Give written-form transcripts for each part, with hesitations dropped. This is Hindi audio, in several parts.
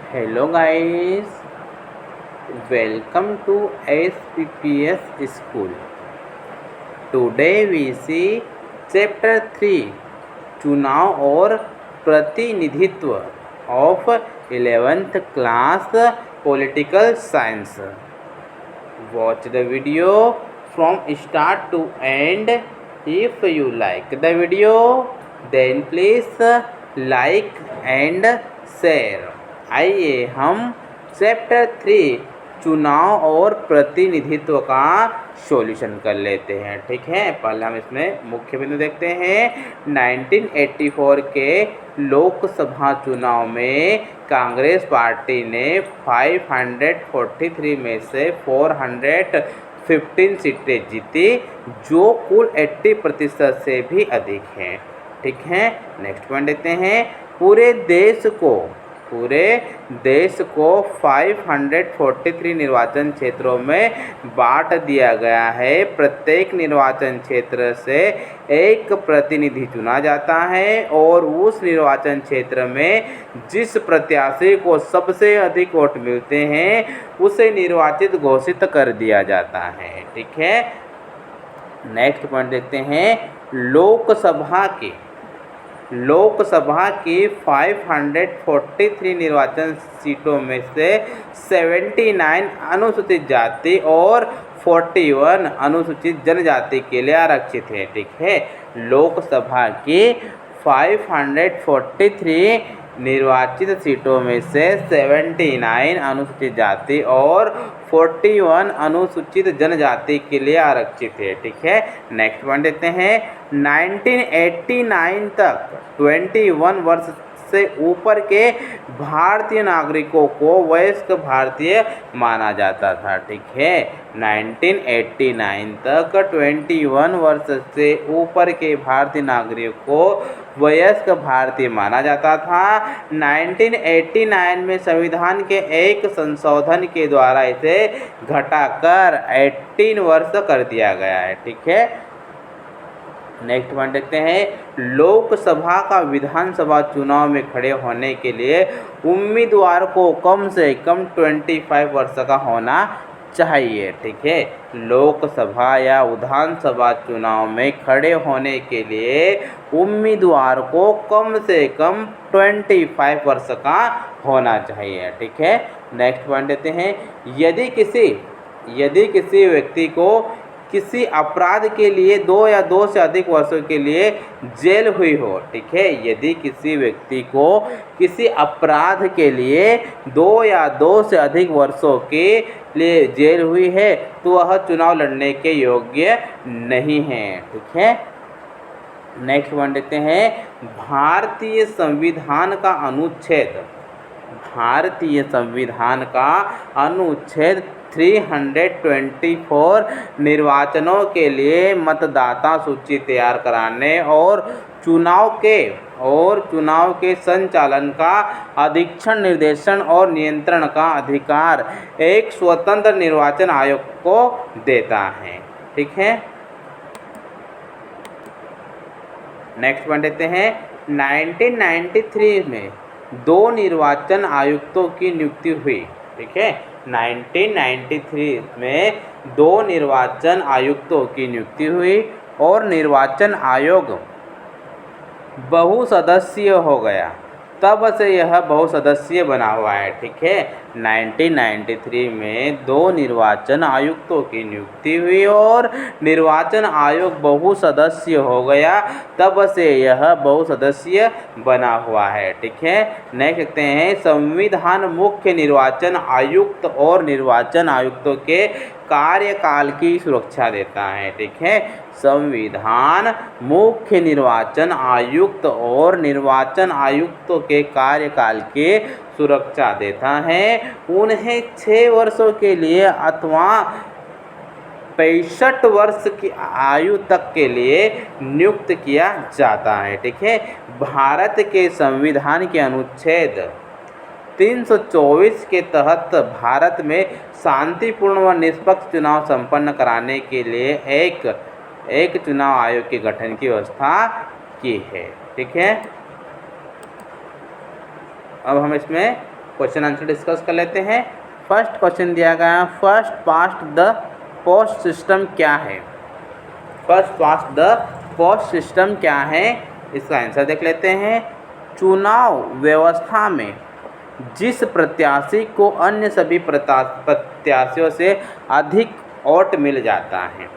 Hello guys, welcome to SPPS school. Today we see chapter 3 चुनाव और प्रतिनिधित्व of 11th class political science. Watch the video from start to end. If you like the video, then please like and share. आइए हम चैप्टर 3 चुनाव और प्रतिनिधित्व का सॉल्यूशन कर लेते हैं। ठीक है, पहले हम इसमें मुख्य बिंदु देखते हैं। 1984 के लोकसभा चुनाव में कांग्रेस पार्टी ने 543 में से 415 सीटें जीती, जो कुल 80% से भी अधिक हैं। ठीक है, नेक्स्ट पॉइंट देखते हैं। पूरे देश को 543 निर्वाचन क्षेत्रों में बांट दिया गया है। प्रत्येक निर्वाचन क्षेत्र से एक प्रतिनिधि चुना जाता है और उस निर्वाचन क्षेत्र में जिस प्रत्याशी को सबसे अधिक वोट मिलते हैं उसे निर्वाचित घोषित कर दिया जाता है। ठीक है, नेक्स्ट पॉइंट देखते हैं। लोकसभा की 543 निर्वाचन सीटों में से 79 अनुसूचित जाति और 41 अनुसूचित जनजाति के लिए आरक्षित है। ठीक है, लोकसभा की 543 निर्वाचित सीटों में से 79 अनुसूचित जाति और 41 अनुसूचित जनजाति के लिए आरक्षित है। ठीक है, नेक्स्ट पॉइंट देखते हैं। 1989 तक 21 वर्ष से ऊपर के भारतीय नागरिकों को वयस्क भारतीय माना जाता था। ठीक है, 1989 तक 21 वर्ष से ऊपर के भारतीय नागरिकों को वयस्क भारतीय माना जाता था। 1989 में संविधान के एक संशोधन के द्वारा इसे घटाकर 18 वर्ष कर दिया गया है। ठीक है, नेक्स्ट पॉइंट देखते हैं। लोकसभा का विधानसभा चुनाव में खड़े होने के लिए उम्मीदवार को कम से कम 25 वर्ष का होना चाहिए। ठीक है, लोकसभा या विधानसभा चुनाव में खड़े होने के लिए उम्मीदवार को कम से कम 25 वर्ष का होना चाहिए। ठीक है, नेक्स्ट पॉइंट देते हैं। यदि किसी व्यक्ति को किसी अपराध के लिए 2 या 2 से अधिक वर्षों के लिए जेल हुई हो। ठीक है, यदि किसी व्यक्ति को किसी अपराध के लिए 2 या 2 से अधिक वर्षों के लिए जेल हुई है तो वह चुनाव लड़ने के योग्य नहीं है। ठीक है, नेक्स्ट पॉइंट देखते हैं। भारतीय संविधान का अनुच्छेद 324 निर्वाचनों के लिए मतदाता सूची तैयार कराने और चुनाव के संचालन का अधीक्षण, निर्देशन और नियंत्रण का अधिकार एक स्वतंत्र निर्वाचन आयोग को देता है। ठीक है, नेक्स्ट पॉइंट देखते हैं। 1993 में 2 निर्वाचन आयुक्तों की नियुक्ति हुई। ठीक है, 1993 में 2 निर्वाचन आयुक्तों की नियुक्ति हुई और निर्वाचन आयोग बहुसदस्यीय हो गया। तब से यह बहुसदस्यीय बना हुआ है। ठीक है, 1993 में 2 निर्वाचन आयुक्तों की नियुक्ति हुई और निर्वाचन आयोग बहुसदस्यीय हो गया। तब से यह बहुसदस्यीय बना हुआ है। ठीक है, नेक्स्ट देखते हैं। संविधान मुख्य निर्वाचन आयुक्त और निर्वाचन आयुक्तों के कार्यकाल की सुरक्षा देता है। ठीक है, संविधान मुख्य निर्वाचन आयुक्त और निर्वाचन आयुक्तों के कार्यकाल की सुरक्षा देता है। उन्हें 6 वर्षों के लिए अथवा 65 वर्ष की आयु तक के लिए नियुक्त किया जाता है। ठीक है, भारत के संविधान के अनुच्छेद 324 के तहत भारत में शांतिपूर्ण व निष्पक्ष चुनाव संपन्न कराने के लिए एक चुनाव आयोग के गठन की व्यवस्था की है। ठीक है, अब हम इसमें क्वेश्चन आंसर डिस्कस कर लेते हैं। फर्स्ट क्वेश्चन दिया गया, first past the post system क्या है? First past the post system क्या है, इसका आंसर देख लेते हैं। चुनाव व्यवस्था में जिस प्रत्याशी को अन्य सभी प्रत्याशियों से अधिक वोट मिल जाता है,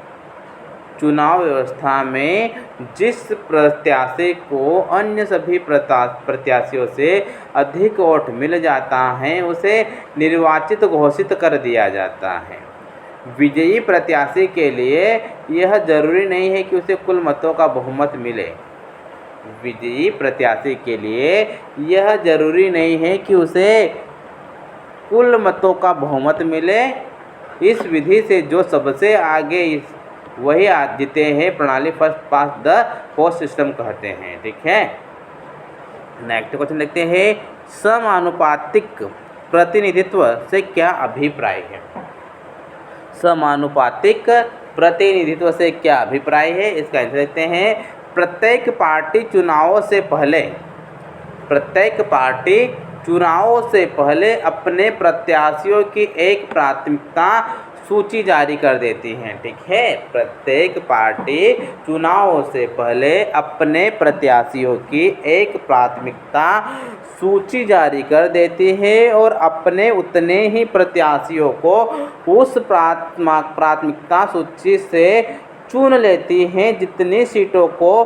चुनाव व्यवस्था में जिस प्रत्याशी को अन्य सभी प्रत्याशियों से अधिक वोट मिल जाता है उसे निर्वाचित घोषित कर दिया जाता है। विजयी प्रत्याशी के लिए यह जरूरी नहीं है कि उसे कुल मतों का बहुमत मिले। विजयी प्रत्याशी के लिए यह जरूरी नहीं है कि उसे कुल मतों का बहुमत मिले। इस विधि से जो सबसे आगे वही जीते हैं प्रणाली first past the post system कहते हैं। ठीक है, नेक्स्ट क्वेश्चन देखते हैं। समानुपातिक प्रतिनिधित्व से क्या अभिप्राय है? समानुपातिक प्रतिनिधित्व से क्या अभिप्राय है, इसका आंसर देखते हैं। प्रत्येक पार्टी चुनावों से पहले अपने प्रत्याशियों की एक प्राथमिकता सूची जारी कर देती हैं। ठीक है, प्रत्येक पार्टी चुनावों से पहले अपने प्रत्याशियों की एक प्राथमिकता सूची जारी कर देती है और अपने उतने ही प्रत्याशियों को उस प्राथमिकता सूची से चुन लेती हैं जितनी सीटों को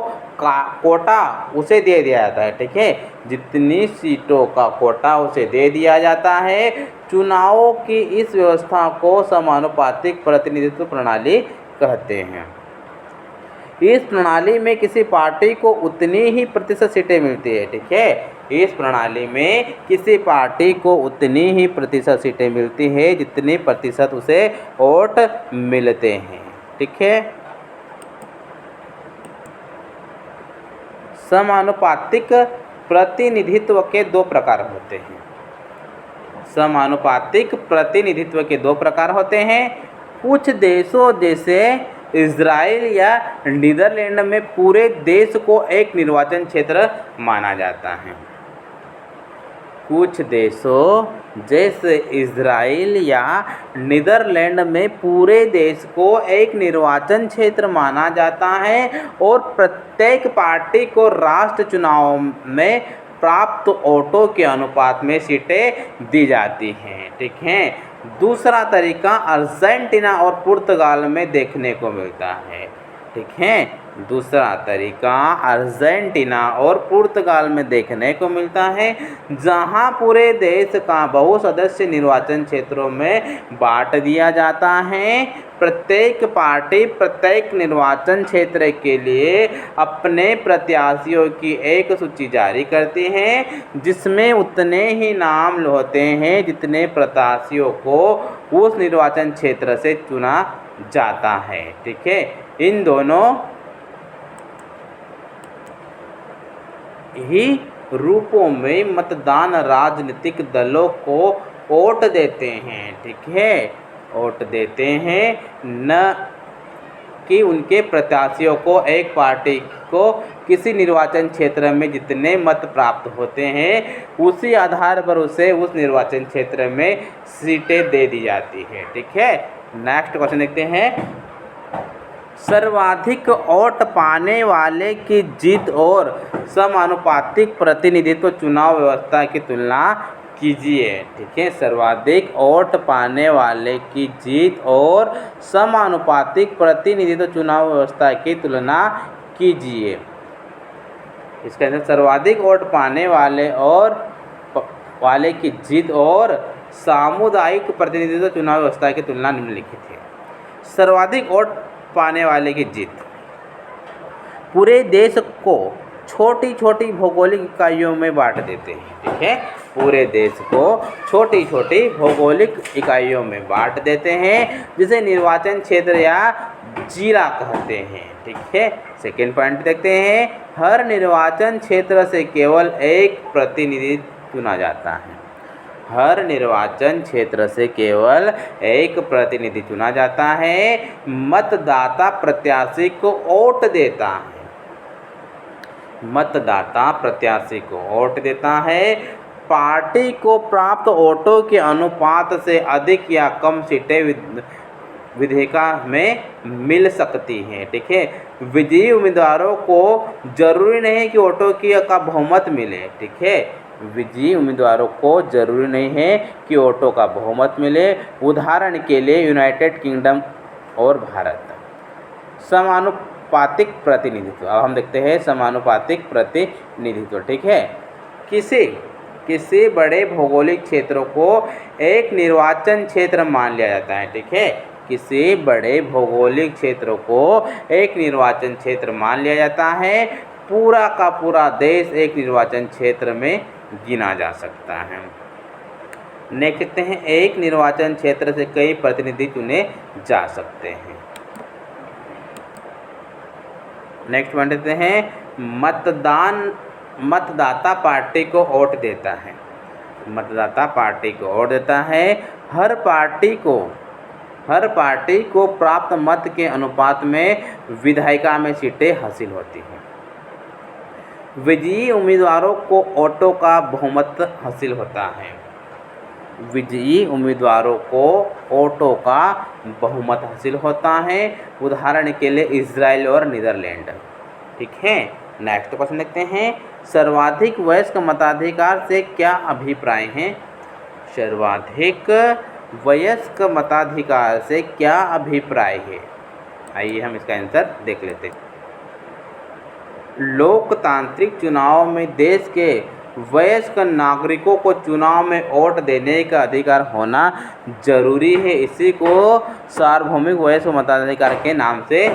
कोटा उसे दे दिया जाता है। ठीक है, जितनी सीटों का कोटा उसे दे दिया जाता है। चुनावों की इस व्यवस्था को समानुपातिक प्रतिनिधित्व प्रणाली कहते हैं। इस प्रणाली में किसी पार्टी को उतनी ही प्रतिशत सीटें मिलती है। ठीक है, इस प्रणाली में किसी पार्टी को उतनी ही प्रतिशत सीटें मिलती है जितनी प्रतिशत उसे वोट मिलते हैं। ठीक है, समानुपातिक प्रतिनिधित्व के दो प्रकार होते हैं। समानुपातिक प्रतिनिधित्व के दो प्रकार होते हैं। कुछ देशों जैसे इजराइल या नीदरलैंड में पूरे देश को एक निर्वाचन क्षेत्र माना जाता है। कुछ देशों जैसे इजराइल या नीदरलैंड में पूरे देश को एक निर्वाचन क्षेत्र माना जाता है और प्रत्येक पार्टी को राष्ट्र चुनाव में प्राप्त वोटों के अनुपात में सीटें दी जाती हैं। ठीक है, दूसरा तरीका अर्जेंटीना और पुर्तगाल में देखने को मिलता है। ठीक है, दूसरा तरीका अर्जेंटीना और पुर्तगाल में देखने को मिलता है, जहां पूरे देश का बहुसदस्य निर्वाचन क्षेत्रों में बांट दिया जाता है। प्रत्येक पार्टी प्रत्येक निर्वाचन क्षेत्र के लिए अपने प्रत्याशियों की एक सूची जारी करती है जिसमें उतने ही नाम होते हैं जितने प्रत्याशियों को उस निर्वाचन क्षेत्र से चुना जाता है। ठीक है, इन दोनों ही रूपों में मतदान राजनीतिक दलों को वोट देते हैं। ठीक है, वोट देते हैं, न कि उनके प्रत्याशियों को। एक पार्टी को किसी निर्वाचन क्षेत्र में जितने मत प्राप्त होते हैं उसी आधार पर उसे उस निर्वाचन क्षेत्र में सीटें दे दी जाती है। ठीक है, नेक्स्ट क्वेश्चन देखते हैं। सर्वाधिक वोट पाने वाले की जीत और समानुपातिक प्रतिनिधित्व चुनाव व्यवस्था की तुलना कीजिए। ठीक है, सर्वाधिक वोट पाने वाले की जीत और समानुपातिक प्रतिनिधित्व चुनाव व्यवस्था की तुलना कीजिए। इसके अंदर सर्वाधिक वोट पाने वाले की जीत और सामुदायिक प्रतिनिधित्व चुनाव व्यवस्था की तुलना निम्नलिखित है। सर्वाधिक वोट पाने वाले की जीत पूरे देश को छोटी छोटी भौगोलिक इकाइयों में बांट देते हैं। ठीक है, पूरे देश को छोटी छोटी भौगोलिक इकाइयों में बांट देते हैं जिसे निर्वाचन क्षेत्र या जिला कहते हैं। ठीक है, सेकेंड पॉइंट देखते हैं। हर निर्वाचन क्षेत्र से केवल एक प्रतिनिधि चुना जाता है। हर निर्वाचन क्षेत्र से केवल एक प्रतिनिधि चुना जाता है। मतदाता प्रत्याशी को वोट देता है। मतदाता प्रत्याशी को वोट देता है। पार्टी को प्राप्त वोटों के अनुपात से अधिक या कम सीटें विधायिका में मिल सकती हैं। ठीक है, विजयी उम्मीदवारों को जरूरी नहीं कि वोटों का बहुमत मिले। ठीक है, विजयी उम्मीदवारों को जरूरी नहीं है कि वोटों का बहुमत मिले। उदाहरण के लिए यूनाइटेड किंगडम और भारत। समानुपातिक प्रतिनिधित्व, अब हम देखते हैं समानुपातिक प्रतिनिधित्व। ठीक है, किसी बड़े भौगोलिक क्षेत्रों को एक निर्वाचन क्षेत्र मान लिया जाता है। ठीक है, किसी बड़े भौगोलिक क्षेत्र को एक निर्वाचन क्षेत्र मान लिया जाता है। पूरा का पूरा देश एक निर्वाचन क्षेत्र में गिना जा सकता है। नेक्स्ट देखते हैं, एक निर्वाचन क्षेत्र से कई प्रतिनिधि चुने जा सकते हैं। नेक्स्ट वन देखते हैं, मतदाता पार्टी को वोट देता है। मतदाता पार्टी को वोट देता है। हर पार्टी को प्राप्त मत के अनुपात में विधायिका में सीटें हासिल होती हैं। विजयी उम्मीदवारों को वोटों का बहुमत हासिल होता है। विजयी उम्मीदवारों को वोटों का बहुमत हासिल होता है। उदाहरण के लिए इजराइल और नीदरलैंड। ठीक है, नेक्स्ट क्वेश्चन देखते हैं, सर्वाधिक वयस्क मताधिकार से क्या अभिप्राय है? सर्वाधिक वयस्क मताधिकार से क्या अभिप्राय है? आइए हम इसका आंसर देख लेते हैं। लोकतांत्रिक चुनाव में देश के वयस्क नागरिकों को चुनाव में वोट देने का अधिकार होना जरूरी है। इसी को सार्वभौमिक वयस्क मताधिकार के नाम से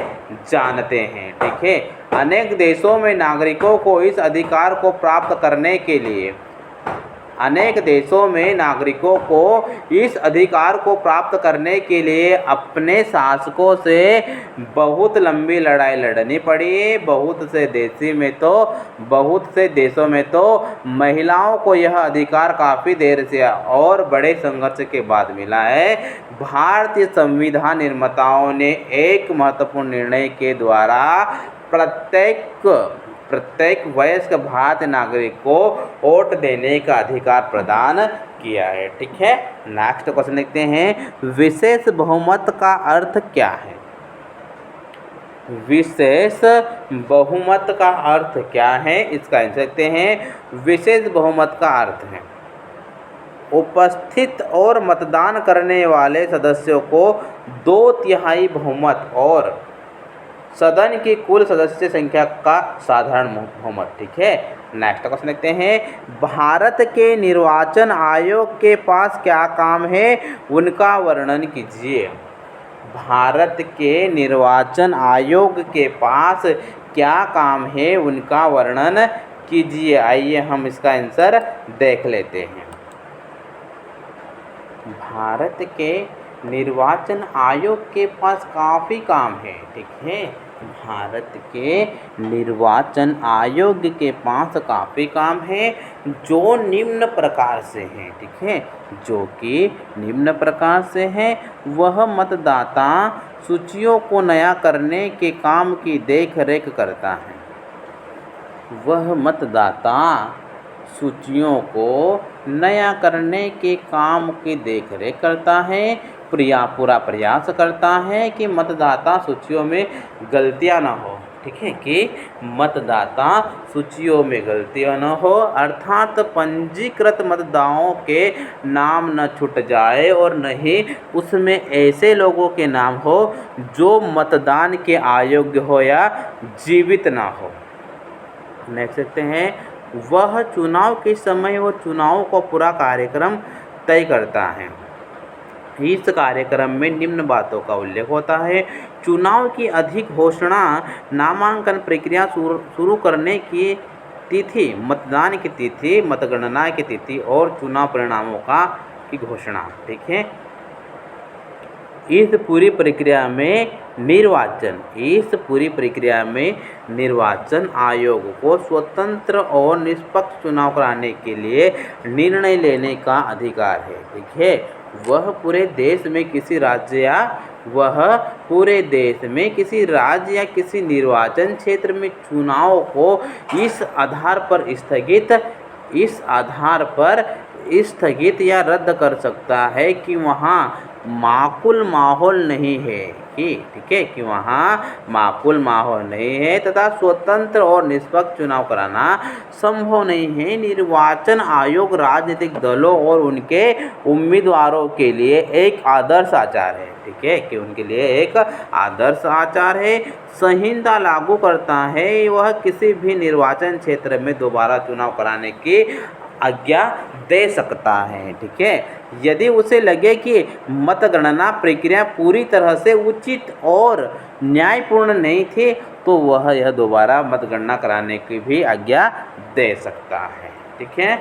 जानते हैं। ठीक है, अनेक देशों में नागरिकों को इस अधिकार को प्राप्त करने के लिए अपने शासकों से बहुत लंबी लड़ाई लड़नी पड़ी। बहुत से देशों में तो महिलाओं को यह अधिकार काफ़ी देर से और बड़े संघर्ष के बाद मिला है। भारतीय संविधान निर्माताओं ने एक महत्वपूर्ण निर्णय के द्वारा प्रत्येक वयस्क भारतीय नागरिक को वोट देने का अधिकार प्रदान किया है। ठीक है, नेक्स्ट क्वेश्चन देखते हैं, विशेष बहुमत का अर्थ क्या है? विशेष बहुमत का अर्थ क्या है? इसका आंसर देखते हैं। विशेष बहुमत का अर्थ है उपस्थित और मतदान करने वाले सदस्यों को 2/3 बहुमत और सदन की कुल सदस्य संख्या का साधारण बहुमत। ठीक है, नेक्स्ट क्वेश्चन देखते हैं, भारत के निर्वाचन आयोग के पास क्या काम है? उनका वर्णन कीजिए। भारत के निर्वाचन आयोग के पास क्या काम है? उनका वर्णन कीजिए। आइए हम इसका आंसर देख लेते हैं। भारत के निर्वाचन आयोग के पास काफ़ी काम है। ठीक है, भारत के निर्वाचन आयोग के पास काफ़ी काम है जो निम्न प्रकार से हैं। ठीक है, जो कि निम्न प्रकार से हैं। वह मतदाता सूचियों को नया करने के काम की देखरेख करता है। वह मतदाता सूचियों को नया करने के काम की देखरेख करता है। पूरा प्रयास करता है कि मतदाता सूचियों में गलतियां न हो। ठीक है, कि मतदाता सूचियों में गलतियां न हो, अर्थात पंजीकृत मतदाताओं के नाम न छूट जाए और न ही उसमें ऐसे लोगों के नाम हो जो मतदान के अयोग्य हो या जीवित ना हो। नेक्स्ट देखते हैं, वह चुनाव के समय वो चुनाव का पूरा कार्यक्रम तय करता है। इस कार्यक्रम में निम्न बातों का उल्लेख होता है। चुनाव की अधिक घोषणा, नामांकन प्रक्रिया शुरू करने की तिथि, मतदान की तिथि, मतगणना की तिथि और चुनाव परिणामों की घोषणा। ठीक है, इस पूरी प्रक्रिया में निर्वाचन आयोग को स्वतंत्र और निष्पक्ष चुनाव कराने के लिए निर्णय लेने का अधिकार है। ठीक है, वह पूरे देश में किसी राज्य या किसी निर्वाचन क्षेत्र में चुनाव को इस आधार पर स्थगित इस आधार पर स्थगित या रद्द कर सकता है कि वहाँ माकूल माहौल नहीं है ठीक है कि वहाँ माकूल माहौल नहीं है तथा स्वतंत्र और निष्पक्ष चुनाव कराना संभव नहीं है। निर्वाचन आयोग राजनीतिक दलों और उनके उम्मीदवारों के लिए एक आदर्श आचार है। ठीक है कि उनके लिए एक आदर्श आचार है। संहिता लागू करता है वह किसी भी निर्वाचन क्षेत्र में दोबारा चुनाव कराने की आज्ञा दे सकता है। ठीक है यदि उसे लगे कि मतगणना प्रक्रिया पूरी तरह से उचित और न्यायपूर्ण नहीं थी तो वह यह दोबारा मतगणना कराने की भी आज्ञा दे सकता है। ठीक है।